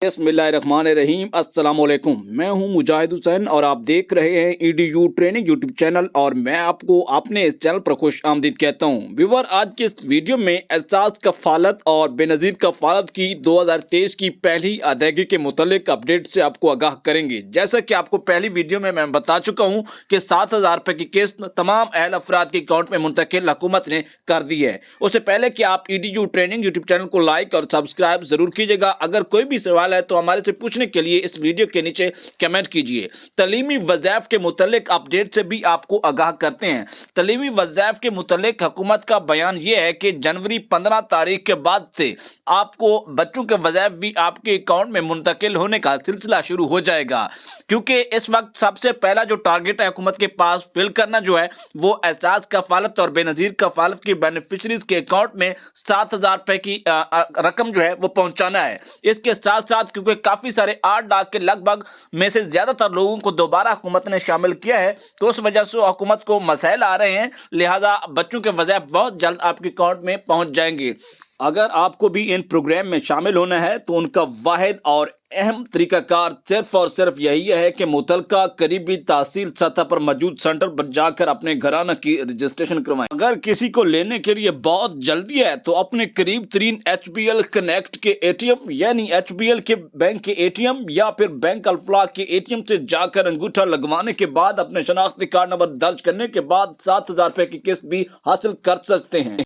बिस्मिल्लाहिर्रहमानिर्रहीम। अस्सलाम वालेकुम। मैं हूं मुजाहिद हुसैन और आप देख रहे हैं ईडीयू ट्रेनिंग यूट्यूब चैनल और मैं आपको अपने इस चैनल पर खुश आमदीद कहता हूं। व्यूअर, आज के इस वीडियो में एहसास कफालत और बेनज़ीर कफालत की 2023 की पहली अदायगी के मुतालिक अपडेट से आपको आगाह करेंगे। जैसा कि आपको पहली वीडियो में मैं बता चुका हूं कि 7,000 रुपये की किस्त तमाम अहल अफराद के अकाउंट में मुंतकिल हुकूमत ने कर दी है। उससे पहले कि आप ईडीयू ट्रेनिंग यूट्यूब चैनल को लाइक और सब्सक्राइब जरूर कीजिएगा। अगर कोई भी सवाल है तो हमारे से पूछने के लिए इस वीडियो के नीचे कमेंट कीजिए। तलीमी वज़ाइफ के मुतालिक अपडेट से भी आपको आगाह करते हैं। तलीमी वज़ाइफ के मुतालिक हुकूमत का बयान यह है कि जनवरी 15 तारीख के बाद से आपको बच्चों के वज़ाइफ भी आपके अकाउंट में मुंतकिल होने का सिलसिला शुरू हो जाएगा, क्योंकि इस वक्त सबसे पहला जो टारगेट है हुकूमत के पास फिल करना जो है वो एहसास कफालत और बेनज़ीर कफालत की बेनिफिशरीज के अकाउंट में 7,000 रुपये की रकम जो है वो पहुंचाना है। इसके साथ साथ क्योंकि काफ़ी सारे 8 लाख के लगभग में से ज़्यादातर लोगों को दोबारा हुकूमत ने शामिल किया है, तो उस वजह से हुकूमत को मसाइल आ रहे हैं, लिहाजा बच्चों के वज़ाइफ बहुत जल्द आपके अकाउंट में पहुंच जाएंगे। अगर आपको भी इन प्रोग्राम में शामिल होना है तो उनका वाहिद और अहम तरीकाकार सिर्फ और सिर्फ यही है कि मुतलका करीबी तहसील सतह पर मौजूद सेंटर पर जाकर अपने घराना की रजिस्ट्रेशन करवाएं। अगर किसी को लेने के लिए बहुत जल्दी है तो अपने करीब तरीन HBL कनेक्ट के ATM यानी HBL के बैंक के ATM या फिर बैंक अल्फलाह के ATM से जाकर अंगूठा लगवाने के बाद अपने शनाख्ती कार्ड नंबर दर्ज करने के बाद 7,000 रुपये की किस्त भी हासिल कर सकते हैं।